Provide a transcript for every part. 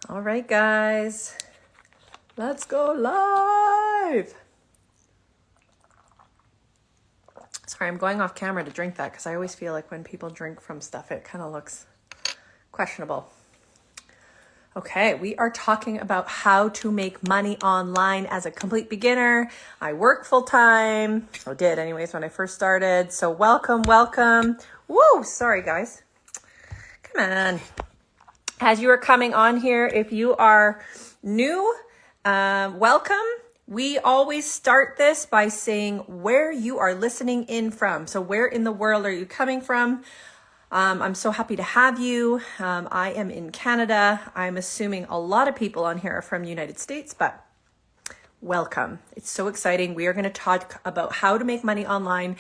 All right, guys, let's go live. Sorry, I'm going off camera to drink that because I always feel like when people drink from stuff, it kind of looks questionable. Okay, we are talking about how to make money online as a complete beginner. I work full time, or did anyways when I first started. So welcome. Woo, sorry guys. Come on. As you are coming on here, if you are new, welcome. We always start this by saying where you are listening in from. So where in the world are you coming from? I'm so happy to have you. I am in Canada. I'm assuming a lot of people on here are from the United States, but welcome. It's so exciting. We are going to talk about how to make money online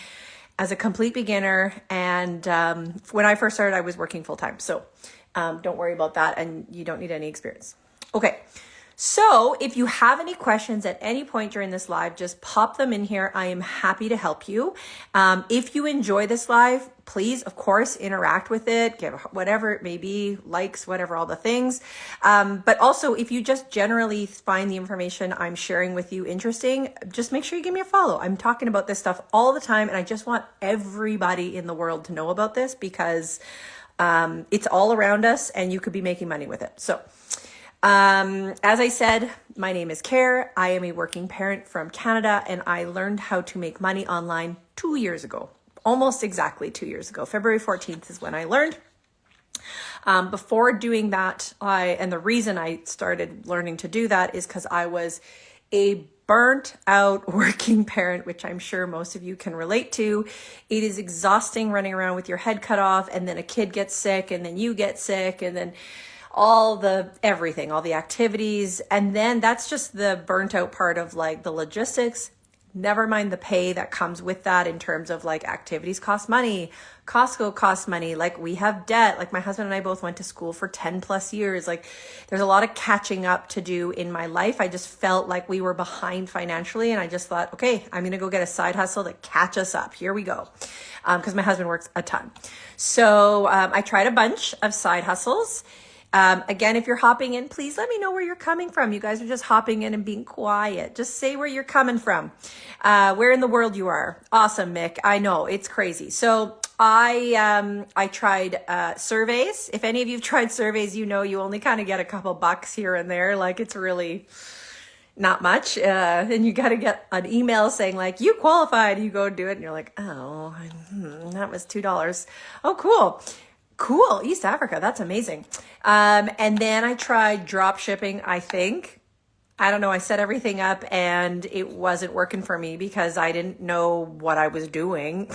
as a complete beginner. And when I first started, I was working full time. So don't worry about that, and you don't need any experience. Okay, so if you have any questions at any point during this live, just pop them in here. I am happy to help you. If you enjoy this live, please, of course, interact with it, give whatever it may be, likes, whatever, all the things. But also, if you just generally find the information I'm sharing with you interesting, just make sure you give me a follow. I'm talking about this stuff all the time, and I just want everybody in the world to know about this because it's all around us and you could be making money with it. So, as I said, my name is Care. I am a working parent from Canada, and I learned how to make money online 2 years ago, almost exactly 2 years ago. February 14th is when I learned. Before doing that, and the reason I started learning to do that is because I was a burnt out working parent, which I'm sure most of you can relate to. It is exhausting running around with your head cut off, and then a kid gets sick, and then you get sick, and then everything, all the activities. And then that's just the burnt out part of like the logistics. Never mind the pay that comes with that in terms of like activities cost money, Costco costs money, like we have debt, like my husband and I both went to school for 10 plus years. Like there's a lot of catching up to do in my life. I just felt like we were behind financially, and I just thought, okay, I'm going to go get a side hustle to catch us up. Here we go. Because my husband works a ton. So I tried a bunch of side hustles. Again, if you're hopping in, please let me know where you're coming from. You guys are just hopping in and being quiet. Just say where you're coming from, where in the world you are. Awesome, Mick. I know it's crazy. So I tried surveys. If any of you've tried surveys, you know you only kind of get a couple bucks here and there. Like it's really not much. And you got to get an email saying like, you qualified. You go do it. And you're like, oh, that was $2. Oh, cool. East Africa. That's amazing. And then I tried drop shipping, I think. I don't know. I set everything up and it wasn't working for me because I didn't know what I was doing.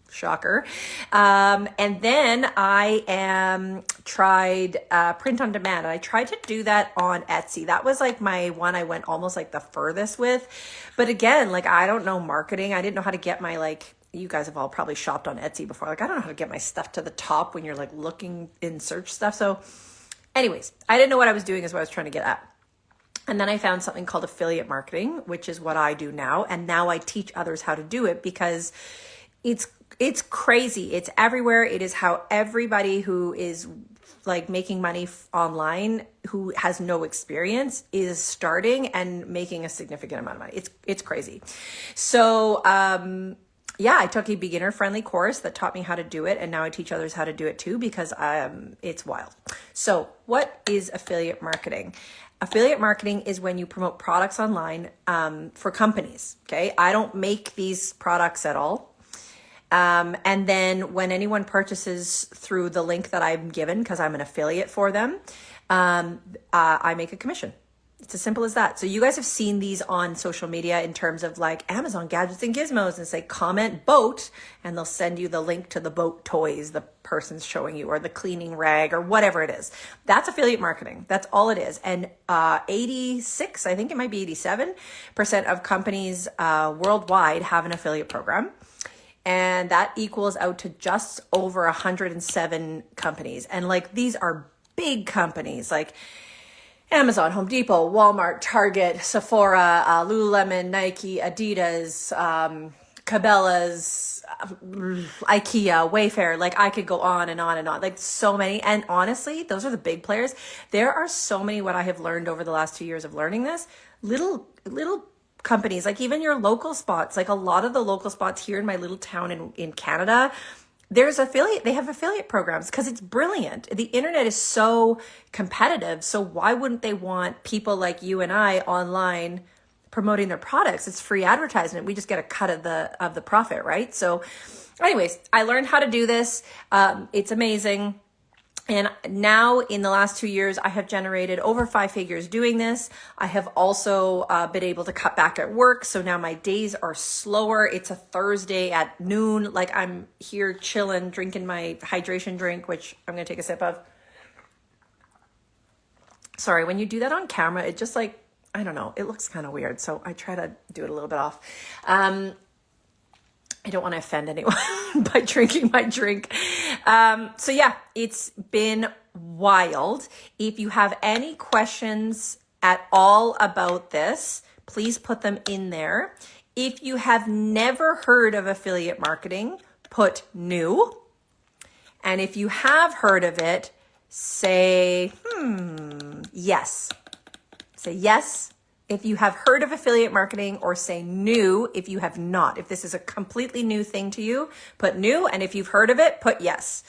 Shocker. And then I tried print on demand. And I tried to do that on Etsy. That was like my one I went almost like the furthest with. But again, like I don't know marketing. I didn't know how to get my you guys have all probably shopped on Etsy before. Like, I don't know how to get my stuff to the top when you're like looking in search stuff. So anyways, I didn't know what I was doing is what I was trying to get at. And then I found something called affiliate marketing, which is what I do now. And now I teach others how to do it because it's crazy. It's everywhere. It is how everybody who is like making money online, who has no experience, is starting and making a significant amount of money. It's crazy. So, yeah, I took a beginner friendly course that taught me how to do it. And now I teach others how to do it too, because it's wild. So what is affiliate marketing? Affiliate marketing is when you promote products online for companies. Okay. I don't make these products at all. And then when anyone purchases through the link that I'm given, because I'm an affiliate for them, I make a commission. It's as simple as that. So you guys have seen these on social media in terms of like Amazon gadgets and gizmos, and say comment boat, and they'll send you the link to the boat toys the person's showing you, or the cleaning rag, or whatever it is. That's affiliate marketing. That's all it is. And 86, I think it might be 87% of companies worldwide have an affiliate program. And that equals out to just over 107 companies. And like these are big companies like Amazon, Home Depot, Walmart, Target, Sephora, Lululemon, Nike, Adidas, Cabela's, IKEA, Wayfair, like I could go on and on and on, like so many. And honestly, those are the big players. There are so many, what I have learned over the last 2 years of learning this, little companies, like even your local spots, like a lot of the local spots here in my little town in Canada, they have affiliate programs because it's brilliant. The internet is so competitive. So why wouldn't they want people like you and I online promoting their products? It's free advertisement. We just get a cut of the profit, right? So anyways, I learned how to do this. It's amazing. And now in the last 2 years, I have generated over 5 figures doing this. I have also been able to cut back at work. So now my days are slower. It's a Thursday at noon. Like I'm here chilling, drinking my hydration drink, which I'm going to take a sip of. Sorry, when you do that on camera, it just like, I don't know, it looks kind of weird. So I try to do it a little bit off. I don't want to offend anyone by drinking my drink. So yeah, it's been wild. If you have any questions at all about this, please put them in there. If you have never heard of affiliate marketing, put new. And if you have heard of it, say, yes. Say yes if you have heard of affiliate marketing, or say new if you have not. If this is a completely new thing to you, put new. And if you've heard of it, put yes.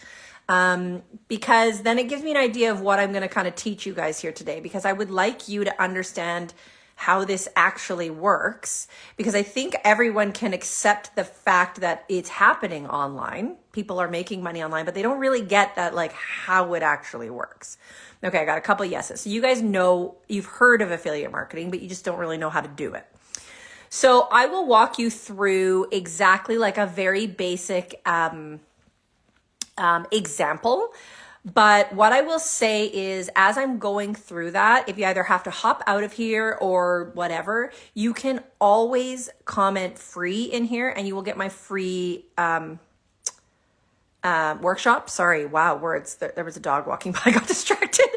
Because then it gives me an idea of what I'm going to kind of teach you guys here today, because I would like you to understand how this actually works, because I think everyone can accept the fact that it's happening online. People are making money online, but they don't really get that, like how it actually works. Okay, I got a couple of yeses. So you guys know, you've heard of affiliate marketing, but you just don't really know how to do it. So I will walk you through exactly like a very basic example. But what I will say is, as I'm going through that, if you either have to hop out of here or whatever, you can always comment free in here and you will get my free workshop. Sorry. Wow. Words. There was a dog walking by. I got distracted.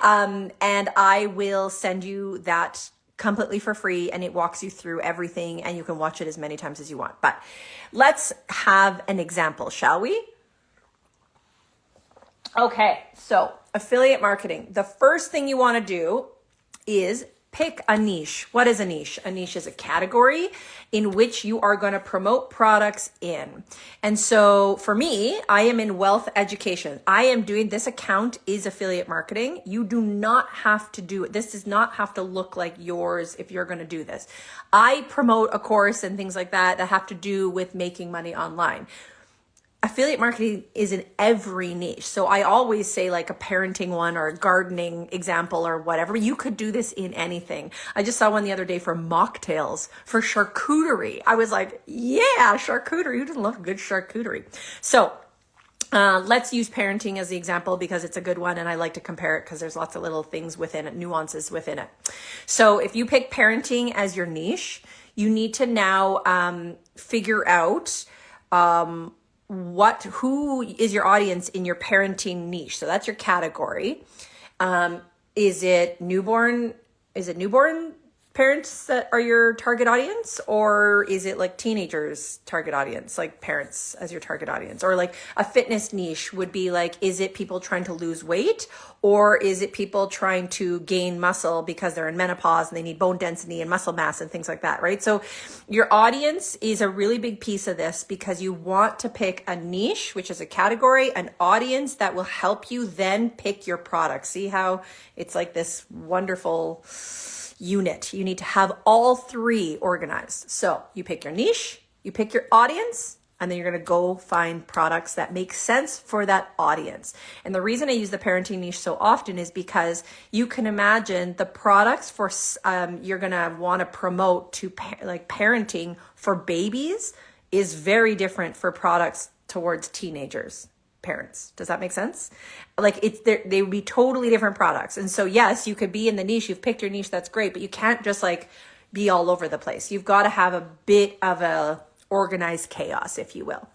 And I will send you that completely for free, and it walks you through everything, and you can watch it as many times as you want. But let's have an example, shall we? Okay. So affiliate marketing. The first thing you want to do is pick a niche. What is a niche? A niche is a category in which you are going to promote products in. And so for me, I am in wealth education. I am doing, this account is affiliate marketing. You do not have to do it. This does not have to look like yours if you're going to do this. I promote a course and things like that have to do with making money online. Affiliate marketing is in every niche. So I always say like a parenting one or a gardening example or whatever. You could do this in anything. I just saw one the other day for mocktails, for charcuterie. I was like, yeah, charcuterie. Who doesn't love good charcuterie? So let's use parenting as the example because it's a good one. And I like to compare it because there's lots of little things within it, nuances within it. So if you pick parenting as your niche, you need to now figure out who is your audience in your parenting niche. So that's your category. Is it newborn parents that are your target audience, or is it like teenagers target audience, like parents as your target audience? Or like a fitness niche would be like, is it people trying to lose weight, or is it people trying to gain muscle because they're in menopause and they need bone density and muscle mass and things like that, right? So your audience is a really big piece of this, because you want to pick a niche, which is a category, an audience that will help you then pick your product. See how it's like this wonderful unit. You need to have all three organized. So you pick your niche, you pick your audience, and then you're going to go find products that make sense for that audience. And the reason I use the parenting niche so often is because you can imagine the products for you're going to want to promote to like parenting for babies is very different for products towards teenagers. Parents. Does that make sense? Like they would be totally different products. And so yes, you could be in the niche, you've picked your niche, that's great, but you can't just like be all over the place. You've got to have a bit of a organized chaos, if you will.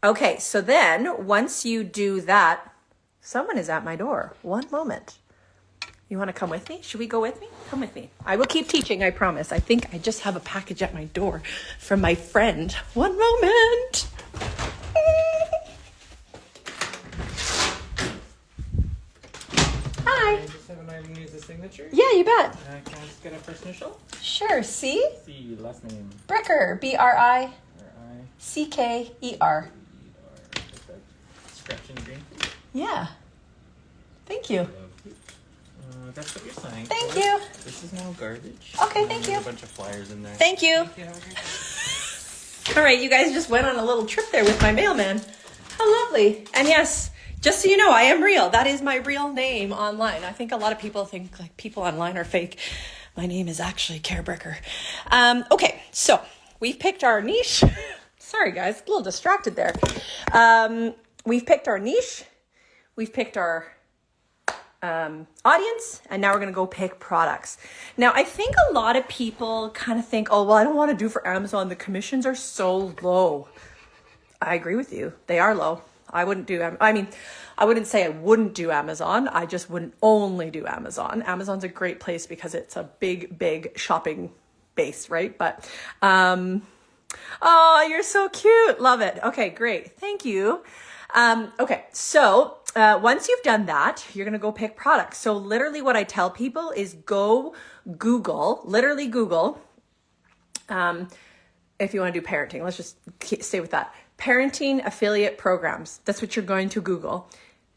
Okay, so then once you do that, someone is at my door. One moment. You want to come with me? Should we go with me? Come with me. I will keep teaching, I promise. I think I just have a package at my door from my friend. One moment. Hi. I just have an item to use a signature. Yeah, you bet. Can I just get a first initial? Sure. C? C, last name. Bricker. B-R-I. R-I-C-K-E-R. Perfect. Scratch and green. Yeah. Thank you. That's what you're signing. Thank for. you. This is no garbage. Okay, thank you. There's a bunch of flyers in there. Thank you. Thank you. Have a great day. All right, you guys just went on a little trip there with my mailman. How lovely. And yes, just so you know, I am real. That is my real name online. I think a lot of people think like people online are fake. My name is actually Care Bricker. Okay, so we've picked our niche. Sorry, guys, a little distracted there. We've picked our niche. We've picked our audience, and now we're going to go pick products. Now, I think a lot of people kind of think, oh, well, I don't want to do for Amazon. The commissions are so low. I agree with you. They are low. I wouldn't do, I wouldn't say I wouldn't do Amazon. I just wouldn't only do Amazon. Amazon's a great place because it's a big shopping base, right? But, oh, you're so cute. Love it. Okay, great. Thank you. Okay, so once you've done that, you're going to go pick products. So literally what I tell people is go Google, literally Google, if you want to do parenting, let's just stay with that. Parenting affiliate programs. That's what you're going to Google.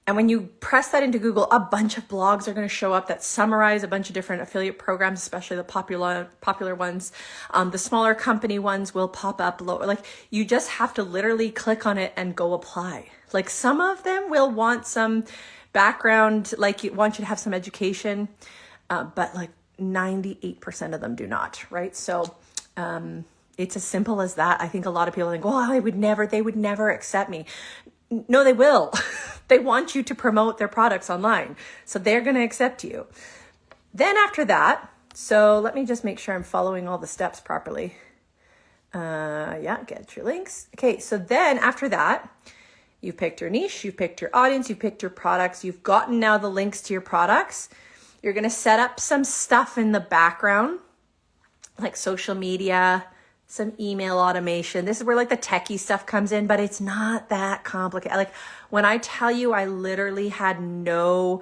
And when you press that into Google, a bunch of blogs are going to show up that summarize a bunch of different affiliate programs, especially the popular ones. The smaller company ones will pop up lower. Like you just have to literally click on it and go apply. Like some of them will want some background, like want you to have some education, but like 98% of them do not, right? So it's as simple as that. I think a lot of people think, well, they would never accept me. No, they will. They want you to promote their products online. So they're going to accept you. Then after that, so let me just make sure I'm following all the steps properly. Yeah, get your links. Okay, so then after that, you've picked your niche, you've picked your audience, you've picked your products, you've gotten now the links to your products. You're going to set up some stuff in the background, like social media, some email automation. This is where like the techie stuff comes in, but it's not that complicated. Like when I tell you, I literally had no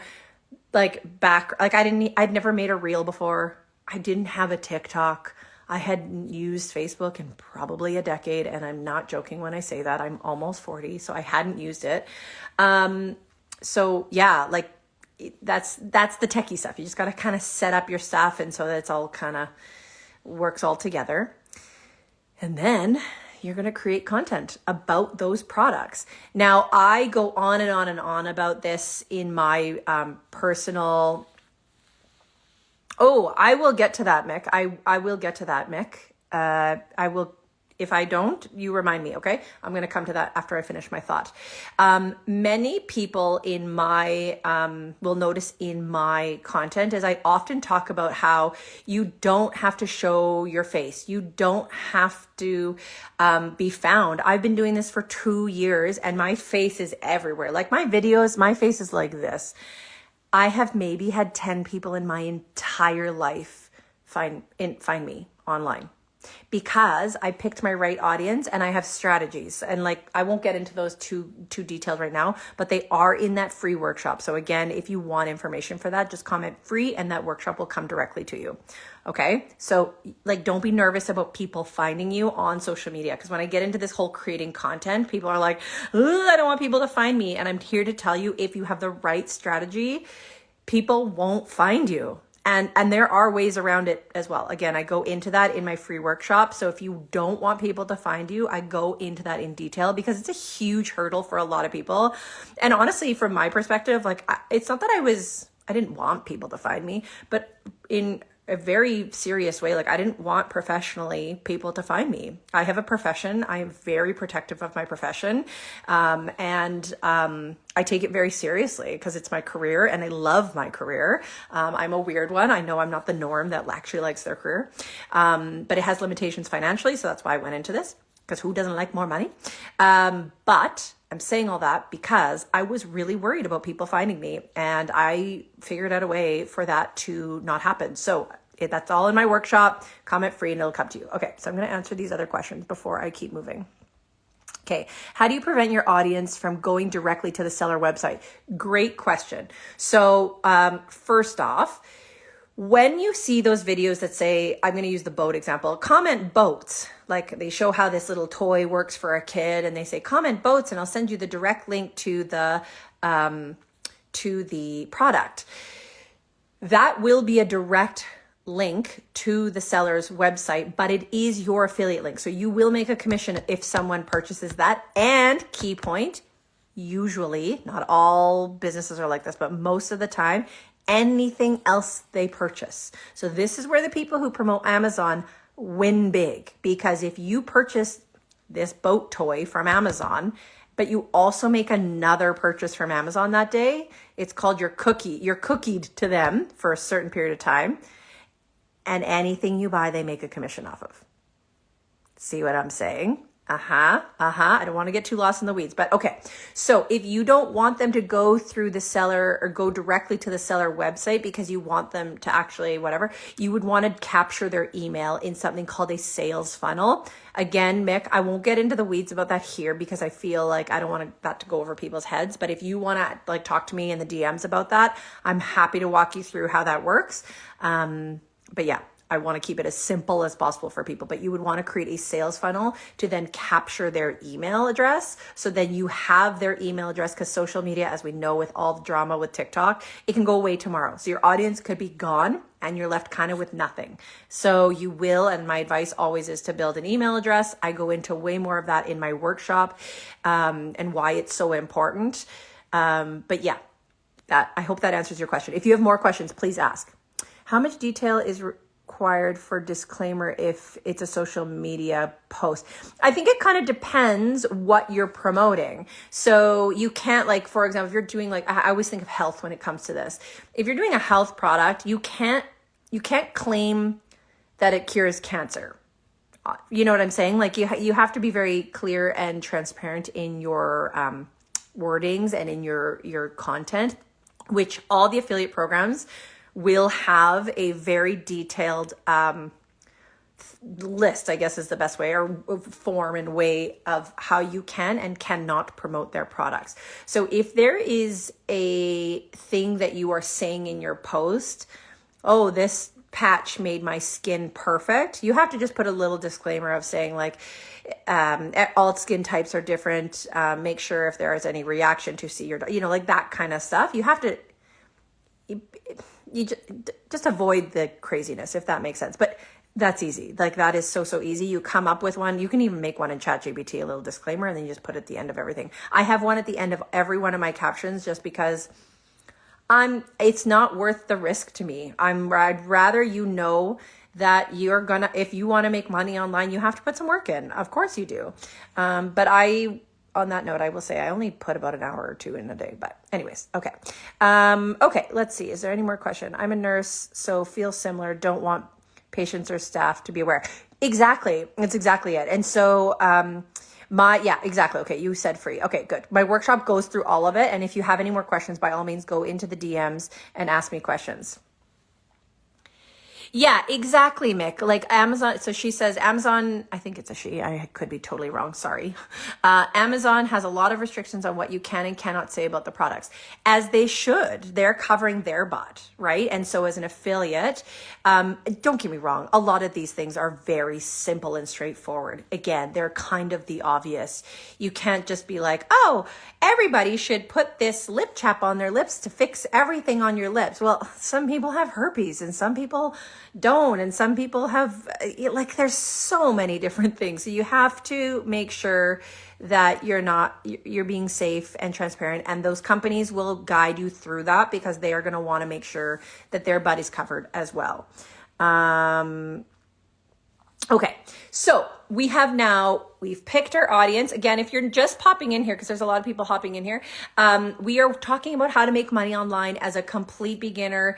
I'd never made a reel before. I didn't have a TikTok. I hadn't used Facebook in probably a decade. And I'm not joking when I say that. I'm almost 40. So I hadn't used it. So yeah, like that's the techie stuff. You just got to kind of set up your stuff. And so that it's all kind of works all together. And then you're going to create content about those products. Now, I go on and on and on about this in my personal... Oh, I will get to that, Mick. I will get to that, Mick. I will... If I don't, you remind me, okay? I'm going to come to that after I finish my thought. Many people in my, will notice in my content is I often talk about how you don't have to show your face. You don't have to be found. I've been doing this for 2 years and my face is everywhere. Like my videos, my face is like this. I have maybe had 10 people in my entire life find me online. Because I picked my right audience and I have strategies, and like I won't get into those too detailed right now, but they are in that free workshop. So again, if you want information for that, just comment free and that workshop will come directly to you. Okay. So like, don't be nervous about people finding you on social media. Cause when I get into this whole creating content, people are like, I don't want people to find me. And I'm here to tell you, if you have the right strategy, people won't find you. And there are ways around it as well. Again, I go into that in my free workshop. So if you don't want people to find you, I go into that in detail because it's a huge hurdle for a lot of people. And honestly, from my perspective, like it's not that I didn't want people to find me, but in a very serious way, like I didn't want professionally people to find me. I have a profession. I am very protective of my profession. And I take it very seriously because it's my career and I love my career. I'm a weird one. I know I'm not the norm that actually likes their career. But it has limitations financially. So that's why I went into this. because who doesn't like more money? But I'm saying all that because I was really worried about people finding me, and I figured out a way for that to not happen. So that's all in my workshop. Comment free and it'll come to you. Okay, so I'm going to answer these other questions before I keep moving. Okay, how do you prevent your audience from going directly to the seller website? Great question. So first off, when you see those videos that say, I'm going to use the boat example, comment boats. Like they show how this little toy works for a kid and they say, comment boats and I'll send you the direct link to the product. That will be a direct link to the seller's website, but it is your affiliate link. So you will make a commission if someone purchases that. And key point, usually, not all businesses are like this, but most of the time, anything else they purchase. So this is where the people who promote Amazon win big, because if you purchase this boat toy from Amazon, but you also make another purchase from Amazon that day, it's called your cookie. You're cookied to them for a certain period of time. And anything you buy, they make a commission off of. See what I'm saying? I don't want to get too lost in the weeds, but okay. So if you don't want them to go through the seller or go directly to the seller website because you want them to actually whatever, you would want to capture their email in something called a sales funnel. Again, Mick, I won't get into the weeds about that here because I feel like I don't want that to go over people's heads. But if you want to like talk to me in the DMs about that, I'm happy to walk you through how that works. But yeah, I want to keep it as simple as possible for people, but you would want to create a sales funnel to then capture their email address. So then you have their email address, because social media, as we know, with all the drama with TikTok, it can go away tomorrow. So your audience could be gone and you're left kind of with nothing. So you will, and my advice always is to build an email address. I go into way more of that in my workshop, and why it's so important. But yeah, I hope that answers your question. If you have more questions, please ask. How much detail is required for disclaimer if it's a social media post? I think it kind of depends what you're promoting. So you can't, like, for example, if you're doing, like, I always think of health when it comes to this. If you're doing a health product, you can't claim that it cures cancer. You know what I'm saying? Like you have to be very clear and transparent in your wordings and in your content, which all the affiliate programs will have a very detailed list, I guess is the best way, or form and way of how you can and cannot promote their products. So if there is a thing that you are saying in your post, oh, this patch made my skin perfect, you have to just put a little disclaimer of saying, like, all skin types are different. Make sure if there is any reaction to see your, like that kind of stuff. You have to, you just avoid the craziness, if that makes sense. But that's easy. Like that is so easy. You come up with one. You can even make one in ChatGPT, a little disclaimer, and then you just put it at the end of everything. I have one at the end of every one of my captions just because it's not worth the risk to me. I'd rather that you're gonna, if you want to make money online, you have to put some work in. Of course you do. But on that note, I will say I only put about an hour or two in a day, but anyways, okay. Okay, let's see. Is there any more question? I'm a nurse, so feel similar. Don't want patients or staff to be aware. Exactly. That's exactly it. And so, exactly. Okay. You said free. Okay, good. My workshop goes through all of it. And if you have any more questions, by all means, go into the DMs and ask me questions. Yeah, exactly, Mick. Like Amazon. So she says Amazon, I think it's a she. I could be totally wrong. Sorry. Amazon has a lot of restrictions on what you can and cannot say about the products, as they should. They're covering their butt, right? And so as an affiliate, don't get me wrong, a lot of these things are very simple and straightforward. Again, they're kind of the obvious. You can't just be like, oh, everybody should put this lip chap on their lips to fix everything on your lips. Well, some people have herpes and some people don't, and some people have, like, there's so many different things. So you have to make sure that you're being safe and transparent, and those companies will guide you through that because they are going to want to make sure that their butt is covered as well. Okay, so we've picked our audience. Again, if you're just popping in here, because there's a lot of people hopping in here, we are talking about how to make money online as a complete beginner,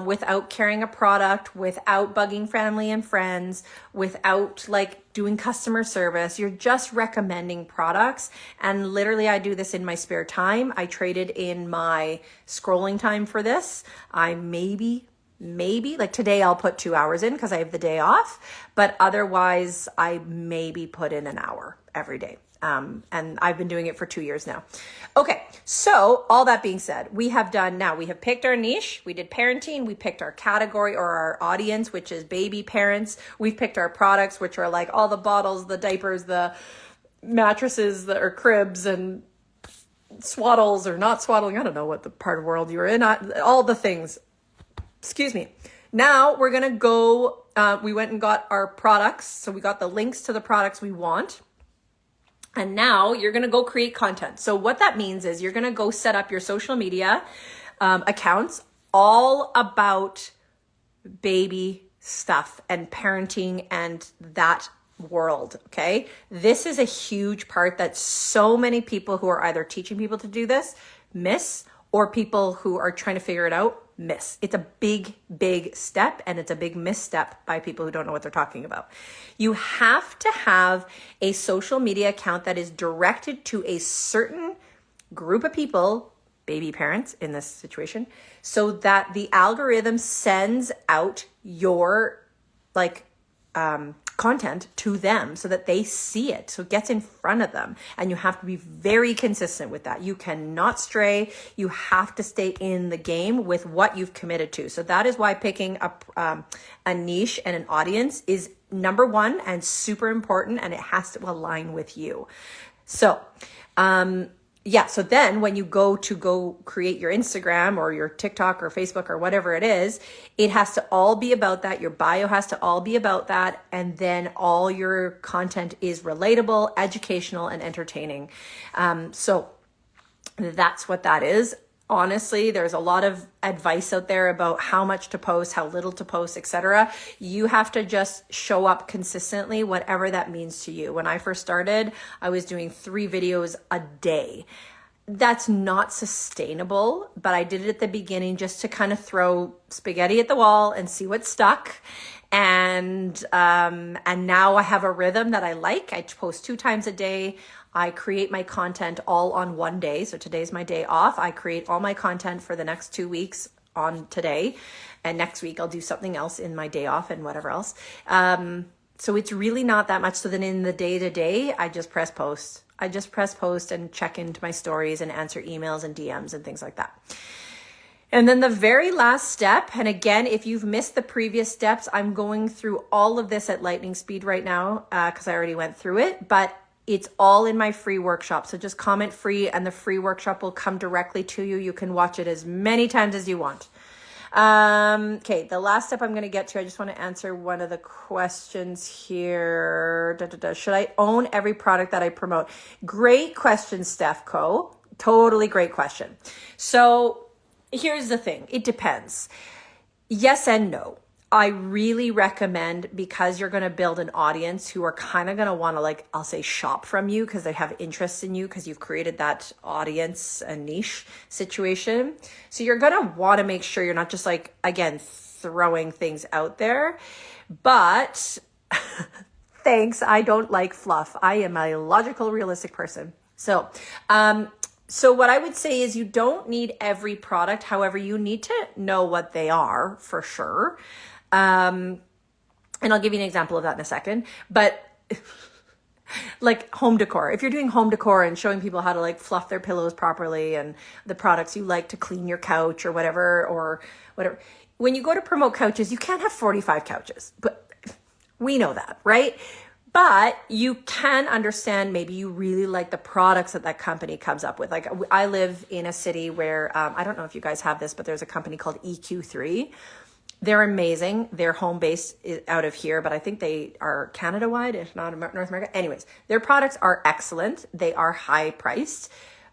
without carrying a product, without bugging family and friends, without like doing customer service. You're just recommending products. And literally I do this in my spare time. I traded in my scrolling time for this. I maybe like today I'll put 2 hours in because I have the day off, but otherwise I maybe put in an hour every day. And I've been doing it for 2 years now. Okay. So all that being said, we have picked our niche. We did parenting. We picked our category or our audience, which is baby parents. We've picked our products, which are like all the bottles, the diapers, the mattresses, or cribs and swaddles or not swaddling. I don't know what the part of the world you're in, all the things. Excuse me. Now we're going to go, we went and got our products. So we got the links to the products we want. And now you're going to go create content. So what that means is you're going to go set up your social media accounts all about baby stuff and parenting and that world. Okay. This is a huge part that so many people who are either teaching people to do this miss, or people who are trying to figure it out miss. It's a big, big step, and it's a big misstep by people who don't know what they're talking about. You have to have a social media account that is directed to a certain group of people, baby parents in this situation, so that the algorithm sends out your content to them so that they see it. So it gets in front of them, and you have to be very consistent with that. You cannot stray. You have to stay in the game with what you've committed to. So that is why picking a niche and an audience is number one and super important, and it has to align with you. So, so then when you go create your Instagram or your TikTok or Facebook or whatever it is, it has to all be about that. Your bio has to all be about that. And then all your content is relatable, educational, and entertaining. So that's what that is. Honestly, there's a lot of advice out there about how much to post, how little to post, etc. You have to just show up consistently, whatever that means to you. When I first started, I was doing 3 videos a day. That's not sustainable, but I did it at the beginning just to kind of throw spaghetti at the wall and see what stuck. And now I have a rhythm that I like. I post 2 times a day. I create my content all on one day. So today's my day off. I create all my content for the next 2 weeks on today. And next week I'll do something else in my day off and whatever else. So it's really not that much. So then in the day to day, I just press post. And check into my stories and answer emails and DMs and things like that. And then the very last step, and again, if you've missed the previous steps, I'm going through all of this at lightning speed right now because I already went through it, but it's all in my free workshop. So just comment free and the free workshop will come directly to you. You can watch it as many times as you want. Okay, the last step I'm going to get to, I just want to answer one of the questions here. Should I own every product that I promote? Great question, Steph Co. Totally great question. So here's the thing. It depends. Yes and no. I really recommend, because you're going to build an audience who are kind of going to want to, I'll say, shop from you because they have interest in you because you've created that audience and niche situation. So you're going to want to make sure you're not just again, throwing things out there. But thanks, I don't like fluff. I am a logical, realistic person. So what I would say is you don't need every product. However, you need to know what they are for sure. And I'll give you an example of that in a second, but home decor, if you're doing home decor and showing people how to fluff their pillows properly and the products you like to clean your couch or whatever, when you go to promote couches, you can't have 45 couches, but we know that, right? But you can understand, maybe you really like the products that company comes up with. I live in a city where, I don't know if you guys have this, but there's a company called EQ3. They're amazing. They're home based out of here, but I think they are Canada wide, if not North America. Anyways, their products are excellent. They are high priced,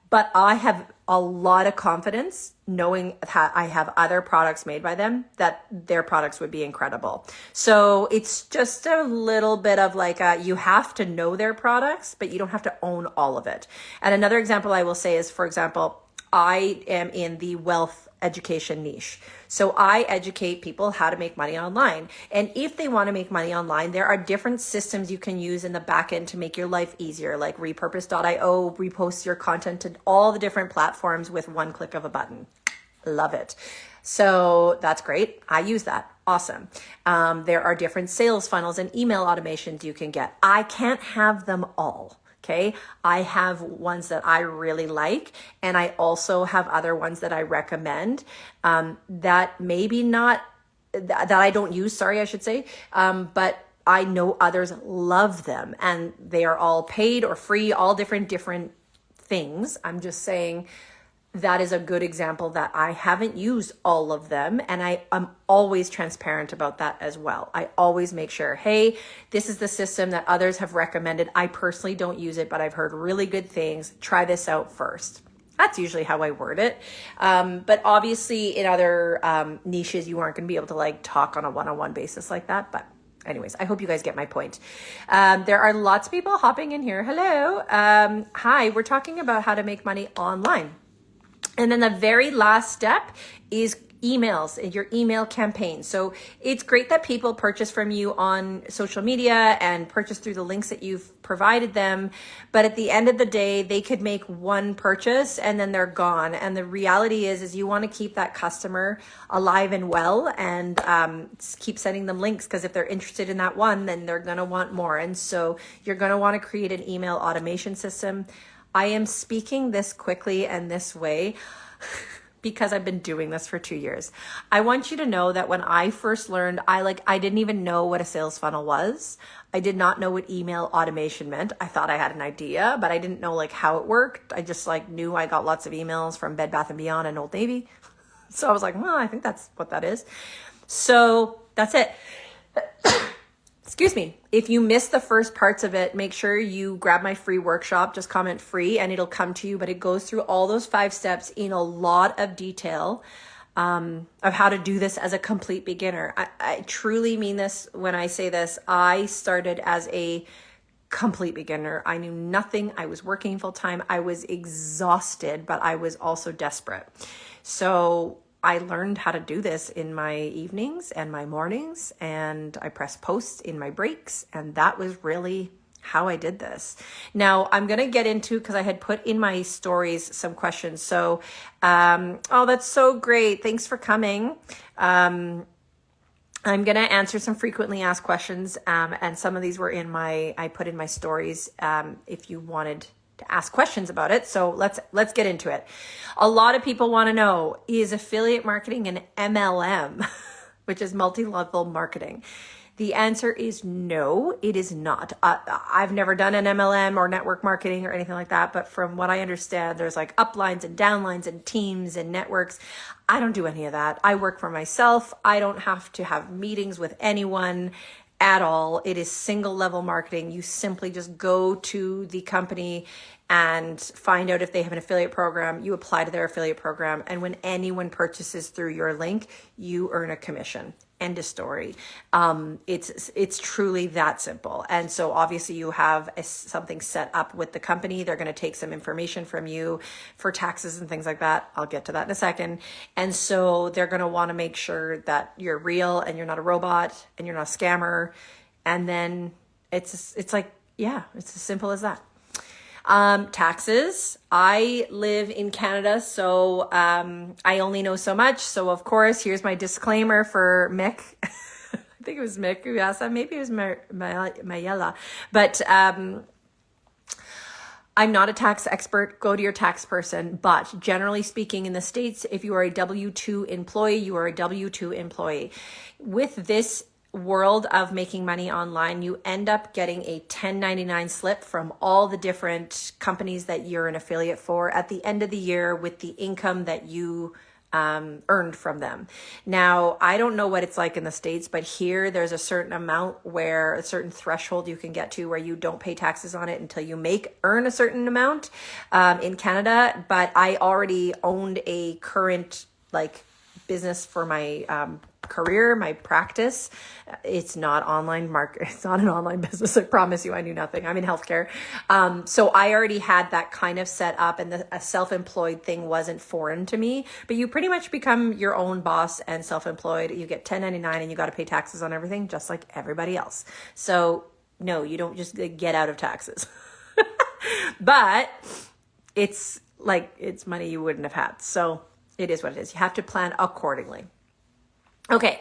but I have a lot of confidence knowing that I have other products made by them, that their products would be incredible. So it's just a little bit of like you have to know their products, but you don't have to own all of it. And another example I will say is, for example, I am in the wealth education niche. So I educate people how to make money online. And if they want to make money online, there are different systems you can use in the back end to make your life easier, like repurpose.io, repost your content to all the different platforms with one click of a button. Love it. So that's great. I use that. Awesome. There are different sales funnels and email automations you can get. I can't have them all. Okay. I have ones that I really like, and I also have other ones that I recommend, that maybe not, that I don't use, sorry, I should say. But I know others love them, and they are all paid or free, all different things. I'm just saying that is a good example that I haven't used all of them. And I am always transparent about that as well. I always make sure, hey, this is the system that others have recommended. I personally don't use it, but I've heard really good things. Try this out first. That's usually how I word it. But obviously in other niches, you aren't going to be able to like talk on a one-on-one basis like that. But anyways, I hope you guys get my point. There are lots of people hopping in here. Hello. Hi, we're talking about how to make money online. And then the very last step is emails, your email campaign. So it's great that people purchase from you on social media and purchase through the links that you've provided them. But at the end of the day, they could make one purchase and then they're gone. And the reality is you want to keep that customer alive and well, and keep sending them links, because if they're interested in that one, then they're going to want more. And so you're going to want to create an email automation system. I am speaking this quickly and this way because I've been doing this for 2 years. I want you to know that when I first learned, I didn't even know what a sales funnel was. I did not know what email automation meant. I thought I had an idea, but I didn't know like how it worked. I just like knew I got lots of emails from Bed Bath & Beyond and Old Navy. So I was like, well, I think that's what that is. So that's it. Excuse me. If you missed the first parts of it, make sure you grab my free workshop, just comment free, and it'll come to you. But it goes through all those 5 steps in a lot of detail of how to do this as a complete beginner. I truly mean this when I say this. I started as a complete beginner. I knew nothing. I was working full time. I was exhausted, but I was also desperate. So I learned how to do this in my evenings and my mornings, and I pressed posts in my breaks, and that was really how I did this. Now I'm going to get into, because I had put in my stories some questions. So, oh, that's so great. Thanks for coming. I'm going to answer some frequently asked questions. And some of these were I put in my stories, if you wanted to ask questions about it. So let's get into it. A lot of people want to know, is affiliate marketing an MLM, which is multi-level marketing? The answer is no, it is not. I've never done an MLM or network marketing or anything like that. But from what I understand, there's like uplines and downlines and teams and networks. I don't do any of that. I work for myself. I don't have to have meetings with anyone at all. It is single level marketing. You simply just go to the company and find out if they have an affiliate program. You apply to their affiliate program. And when anyone purchases through your link, you earn a commission. End of story. It's truly that simple. And so obviously you have something set up with the company. They're going to take some information from you for taxes and things like that. I'll get to that in a second. And so they're going to want to make sure that you're real and you're not a robot and you're not a scammer. And then it's like, yeah, it's as simple as that. Taxes. I live in Canada, so I only know so much. So of course, here's my disclaimer for Mick. I think it was Mick who asked that. Maybe it was Mayela. But I'm not a tax expert. Go to your tax person. But generally speaking, in the States, if you are a W-2 employee, you are a W-2 employee. With this world of making money online, you end up getting a 1099 slip from all the different companies that you're an affiliate for at the end of the year with the income that you earned from them. Now, I don't know what it's like in the States, but here there's a certain amount where a certain threshold you can get to where you don't pay taxes on it until you earn a certain amount in Canada. But I already owned a current business for my career, my practice. It's not it's not an online business. I promise you, I knew nothing. I'm in healthcare. So I already had that kind of set up, and a self-employed thing wasn't foreign to me, but you pretty much become your own boss and self-employed. You get 1099 and you got to pay taxes on everything just like everybody else. So no, you don't just get out of taxes, but it's money you wouldn't have had. So it is what it is. You have to plan accordingly. Okay,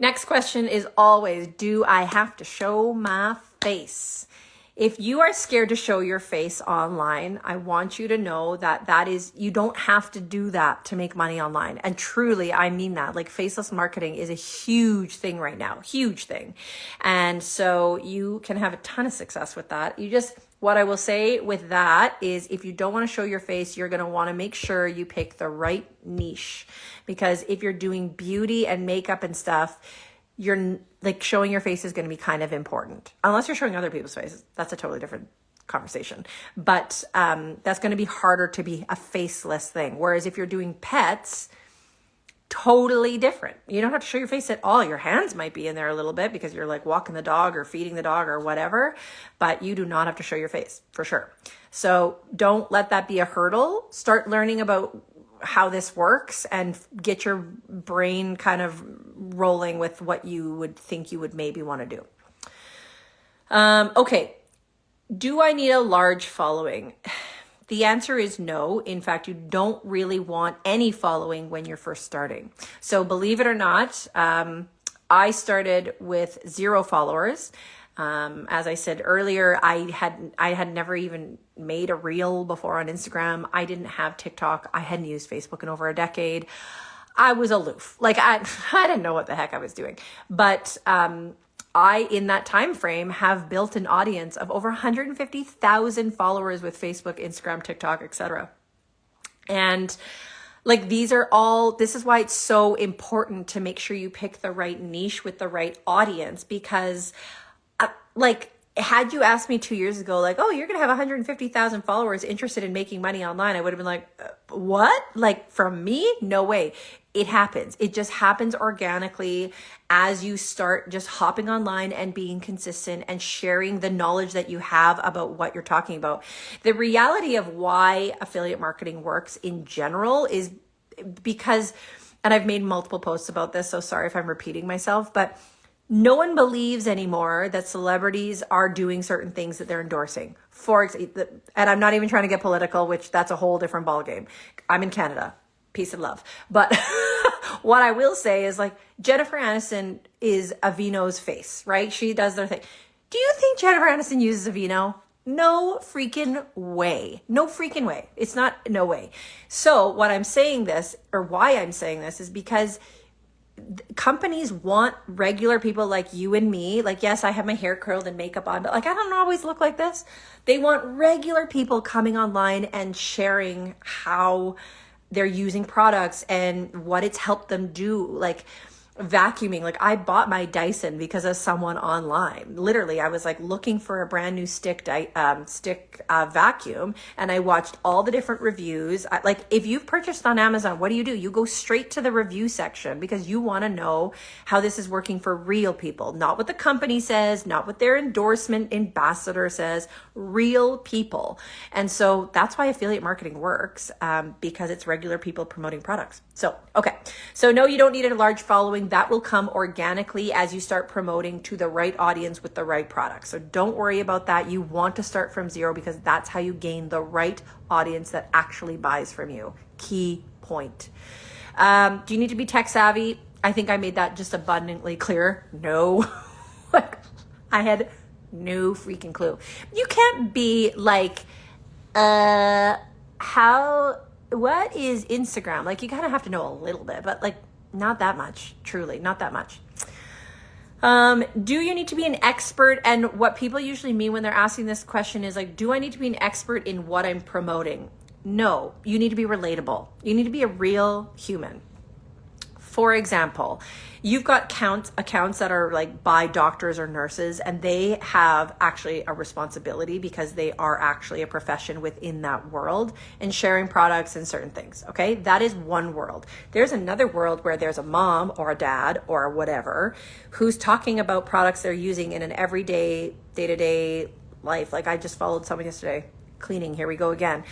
next question is always, do I have to show my face? If you are scared to show your face online, I want you to know that you don't have to do that to make money online. And truly, I mean that. Faceless marketing is a huge thing right now, huge thing. And so you can have a ton of success with that. What I will say with that is, if you don't want to show your face, you're going to want to make sure you pick the right niche. Because if you're doing beauty and makeup and stuff, you're showing your face is going to be kind of important. Unless you're showing other people's faces. That's a totally different conversation. But that's going to be harder to be a faceless thing. Whereas if you're doing pets, totally different. You don't have to show your face at all. Your hands might be in there a little bit because you're walking the dog or feeding the dog or whatever, but you do not have to show your face for sure. So don't let that be a hurdle. Start learning about how this works and get your brain kind of rolling with what you would think you would maybe want to do. Okay. Do I need a large following? The answer is no. In fact, you don't really want any following when you're first starting. So believe it or not, I started with 0 followers. As I said earlier, I had never even made a reel before on Instagram. I didn't have TikTok. I hadn't used Facebook in over a decade. I was aloof. I didn't know what the heck I was doing. But I, in that time frame, have built an audience of over 150,000 followers with Facebook, Instagram, TikTok, etc. And this is why it's so important to make sure you pick the right niche with the right audience, because had you asked me 2 years ago, oh, you're going to have 150,000 followers interested in making money online, I would have been what? From me? No way. It happens. It just happens organically as you start just hopping online and being consistent and sharing the knowledge that you have about what you're talking about. The reality of why affiliate marketing works in general is because, and I've made multiple posts about this, so sorry if I'm repeating myself, but no one believes anymore that celebrities are doing certain things that they're endorsing. For example, and I'm not even trying to get political, which that's a whole different ballgame. I'm in Canada. Peace and love. But what I will say is Jennifer Aniston is Aveeno's face, right? She does their thing. Do you think Jennifer Aniston uses Aveeno? No freaking way. No freaking way. It's not, no way. So what I'm saying this, or why I'm saying this, is because companies want regular people like you and me. Yes, I have my hair curled and makeup on, but I don't always look like this. They want regular people coming online and sharing how they're using products and what it's helped them do. Vacuuming. I bought my Dyson because of someone online. Literally, I was looking for a brand new stick vacuum, and I watched all the different reviews. If you've purchased on Amazon, what do? You go straight to the review section because you want to know how this is working for real people, not what the company says, not what their endorsement ambassador says, real people. And so that's why affiliate marketing works, because it's regular people promoting products. So, okay. So no, you don't need a large following. That will come organically as you start promoting to the right audience with the right product. So don't worry about that. You want to start from 0 because that's how you gain the right audience that actually buys from you. Key point. Do you need to be tech savvy? I think I made that just abundantly clear. No. I had no freaking clue. You can't be what is Instagram? You kind of have to know a little bit, but not that much, truly, not that much. Do you need to be an expert? And what people usually mean when they're asking this question is do I need to be an expert in what I'm promoting? No, you need to be relatable. You need to be a real human. For example, you've got accounts that are like by doctors or nurses, and they have actually a responsibility because they are actually a profession within that world and sharing products and certain things. Okay. That is one world. There's another world where there's a mom or a dad or whatever who's talking about products they're using in an everyday, day-to-day life. Like I just followed someone yesterday, cleaning. Here we go again.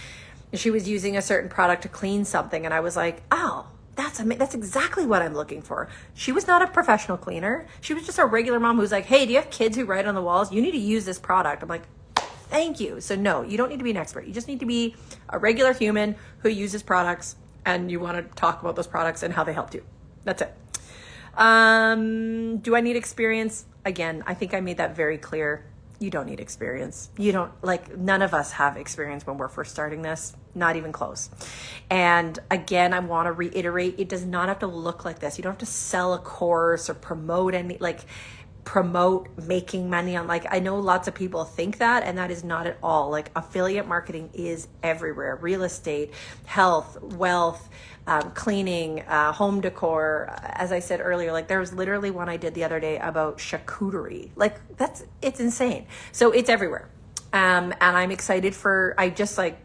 She was using a certain product to clean something. And I was like, oh, that's exactly what I'm looking for. She was not a professional cleaner. She was just a regular mom who's like, hey, do you have kids who write on the walls? You need to use this product. I'm like, thank you. So no, you don't need to be an expert. You just need to be a regular human who uses products, and you want to talk about those products and how they helped you. That's it. Do I need experience? Again, I think I made that very clear. You don't need experience. You don't, like, none of us have experience when we're first starting this, not even close. And again, I want to reiterate, it does not have to look like this. You don't have to sell a course or promote making money on, like, I know lots of people think that, and that is not at all. Like, affiliate marketing is everywhere. Real estate, health, wealth, cleaning, home decor. As I said earlier, like there was literally one I did the other day about charcuterie. Like it's insane. So it's everywhere. And I'm excited I just like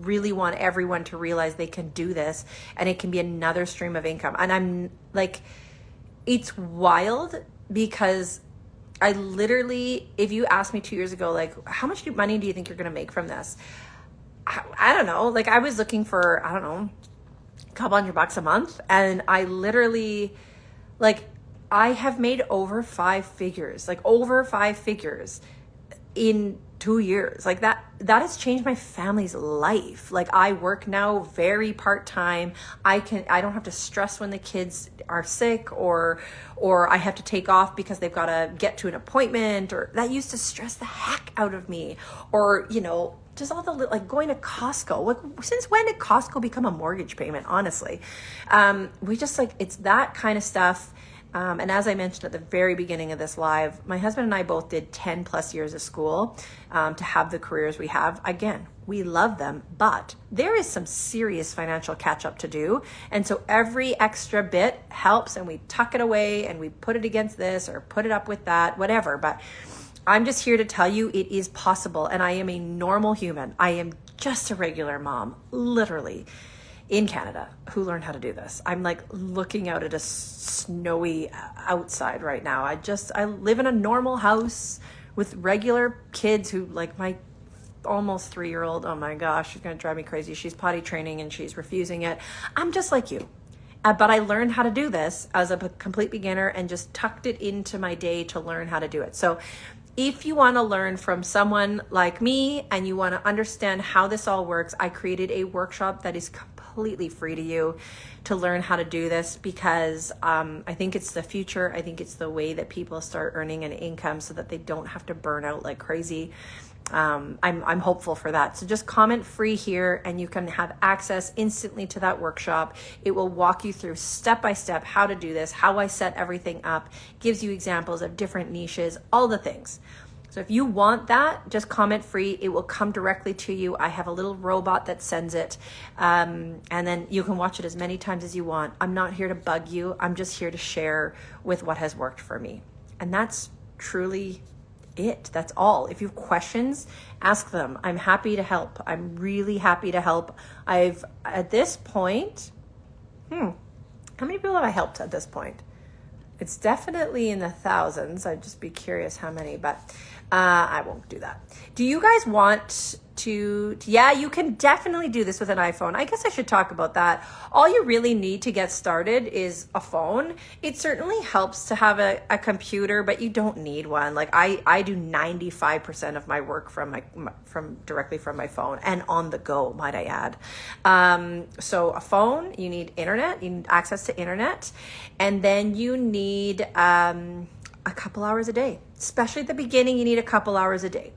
really want everyone to realize they can do this, and it can be another stream of income. And I'm like, it's wild because I literally, if you asked me 2 years ago, like, how much money do you think you're going to make from this? I don't know. Like I was looking for, I don't know, couple $100 a month, and I literally, like, I have made over 5 figures in 2 years. Like that has changed my family's life. Like I work now very part-time. I don't have to stress when the kids are sick or I have to take off because they've got to get to an appointment, or that used to stress the heck out of me. Or, you know, just all the, like, going to Costco. Like, since when did Costco become a mortgage payment? Honestly, we just, like, it's that kind of stuff. And as I mentioned at the very beginning of this live, my husband and I both did 10 plus years of school to have the careers we have. Again, we love them, but there is some serious financial catch up to do. And so every extra bit helps, and we tuck it away and we put it against this or put it up with that, whatever. But I'm just here to tell you it is possible, and I am a normal human. I am just a regular mom, literally, in Canada, who learned how to do this. I'm like looking out at a snowy outside right now. I live in a normal house with regular kids who, like my almost 3-year-old, oh my gosh, she's going to drive me crazy. She's potty training and she's refusing it. I'm just like you. But I learned how to do this as a complete beginner and just tucked it into my day to learn how to do it. So if you want to learn from someone like me and you want to understand how this all works, I created a workshop that is completely free to you to learn how to do this, because I think it's the future. I think it's the way that people start earning an income so that they don't have to burn out like crazy. I'm hopeful for that. So just comment free here and you can have access instantly to that workshop. It will walk you through step by step how to do this, how I set everything up, gives you examples of different niches, all the things. So if you want that, just comment free. It will come directly to you. I have a little robot that sends it. And then you can watch it as many times as you want. I'm not here to bug you. I'm just here to share with what has worked for me. And that's truly it. That's all. If you have questions, ask them. I'm happy to help. I'm really happy to help. I've, at this point, how many people have I helped at this point? It's definitely in the thousands. I'd just be curious how many, but I won't do that. Do you guys want to, yeah, you can definitely do this with an iPhone. I guess I should talk about that. All you really need to get started is a phone. It certainly helps to have a computer, but you don't need one. Like I do 95% of my work from directly from my phone and on the go, might I add. So a phone, you need internet, you need access to internet, and then you need a couple hours a day. Especially at the beginning, you need a couple hours a day.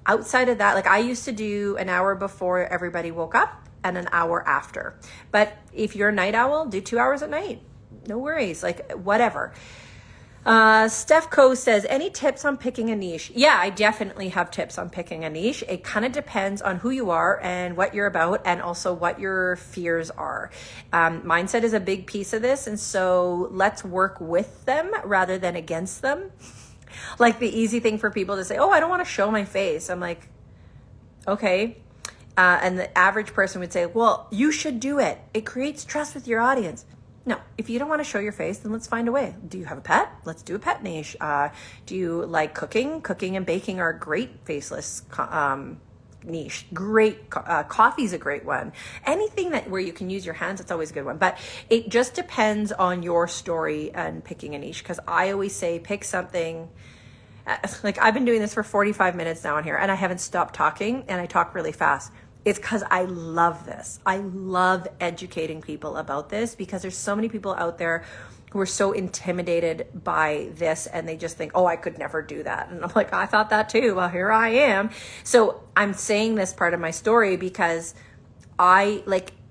Outside of that, like I used to do an hour before everybody woke up and an hour after. But if you're a night owl, do 2 hours at night. No worries, like whatever. Steph Co says, any tips on picking a niche? Yeah, I definitely have tips on picking a niche. It kind of depends on who you are and what you're about, and also what your fears are. Mindset is a big piece of this. And so let's work with them rather than against them. Like the easy thing for people to say, oh, I don't want to show my face. I'm like, okay. And the average person would say, well, you should do it. It creates trust with your audience. No, if you don't want to show your face, then let's find a way. Do you have a pet? Let's do a pet niche. Do you like cooking? Cooking and baking are a great faceless niche. Great. Coffee's a great one. Anything that where you can use your hands, it's always a good one. But it just depends on your story and picking a niche. Because I always say pick something. Like I've been doing this for 45 minutes now on here, and I haven't stopped talking, and I talk really fast. It's because I love this. I love educating people about this, because there's so many people out there who are so intimidated by this, and they just think, oh, I could never do that. And I'm like, I thought that too. Well, here I am. So I'm saying this part of my story because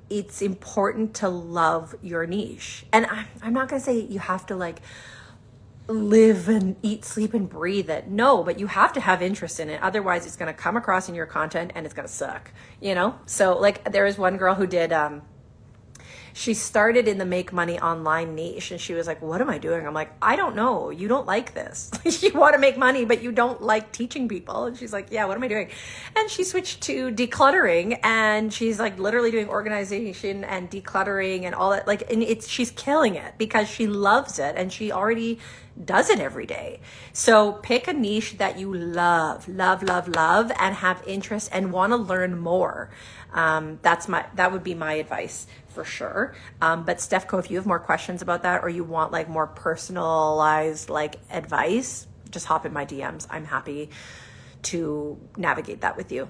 it's important to love your niche. And I'm not going to say you have to like live and eat, sleep, and breathe it. No, but you have to have interest in it. Otherwise, it's going to come across in your content and it's going to suck, you know? So like there was one girl who did, she started in the make money online niche, and she was like, what am I doing? I'm like, I don't know. You don't like this. You want to make money, but you don't like teaching people. And she's like, yeah, what am I doing? And she switched to decluttering, and she's like literally doing organization and decluttering and all that. Like, and she's killing it because she loves it, and she already does it every day. So pick a niche that you love, and have interest and want to learn more. That would be my advice for sure. But Steph Co, if you have more questions about that, or you want like more personalized like advice, just hop in my DMs. I'm happy to navigate that with you.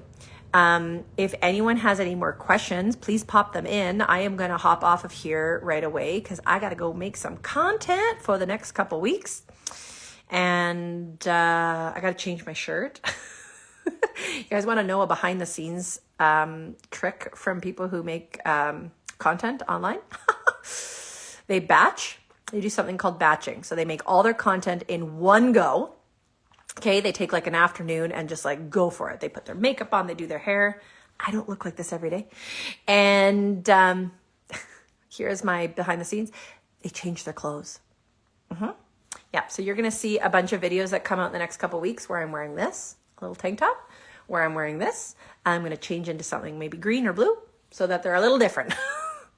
If anyone has any more questions, please pop them in. I am going to hop off of here right away because I got to go make some content for the next couple weeks. And I got to change my shirt. You guys want to know a behind the scenes trick from people who make content online? They batch. They do something called batching. So they make all their content in one go. Okay, they take like an afternoon and just like go for it. They put their makeup on, they do their hair. I don't look like this every day. And here's my behind the scenes. They change their clothes. Yeah, so you're going to see a bunch of videos that come out in the next couple weeks where I'm wearing this little tank top, where I'm wearing this. I'm going to change into something maybe green or blue so that they're a little different.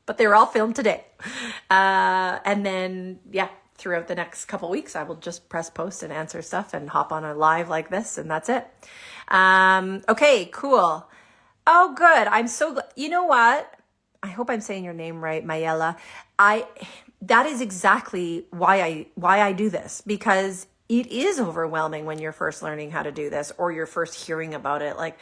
But they were all filmed today. And then, yeah, throughout the next couple weeks, I will just press post and answer stuff and hop on a live like this, and that's it. Okay, cool. Oh, good. I'm so glad. You know what? I hope I'm saying your name right, Mayela. That is exactly why I do this, because it is overwhelming when you're first learning how to do this, or you're first hearing about it. Like,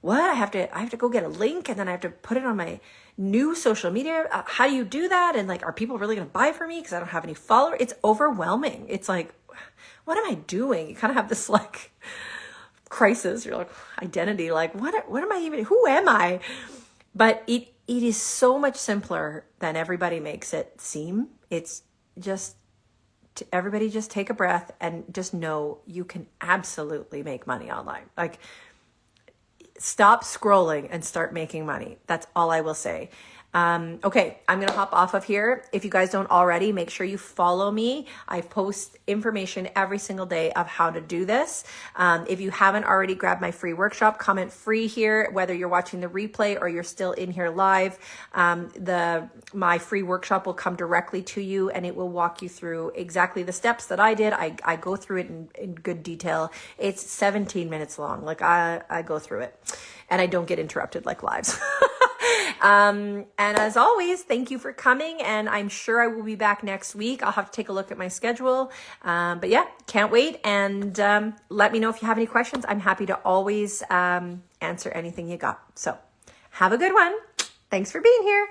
what? I have to go get a link, and then I have to put it on my new social media. How do you do that? And like, are people really going to buy from me because I don't have any followers? It's overwhelming. It's like, what am I doing? You kind of have this like crisis. You're like, identity. Like, what am I even? Who am I? But it is so much simpler than everybody makes it seem. It's just, everybody just take a breath and just know you can absolutely make money online. Like, stop scrolling and start making money. That's all I will say. Okay, I'm going to hop off of here. If you guys don't already, make sure you follow me. I post information every single day of how to do this. If you haven't already grabbed my free workshop, comment free here, whether you're watching the replay or you're still in here live. My free workshop will come directly to you, and it will walk you through exactly the steps that I did. I go through it in good detail. It's 17 minutes long. Like I go through it, and I don't get interrupted like lives. And as always, thank you for coming, and I'm sure I will be back next week. I'll have to take a look at my schedule. But yeah, can't wait. And let me know if you have any questions. I'm happy to always answer anything you got. So have a good one. Thanks for being here.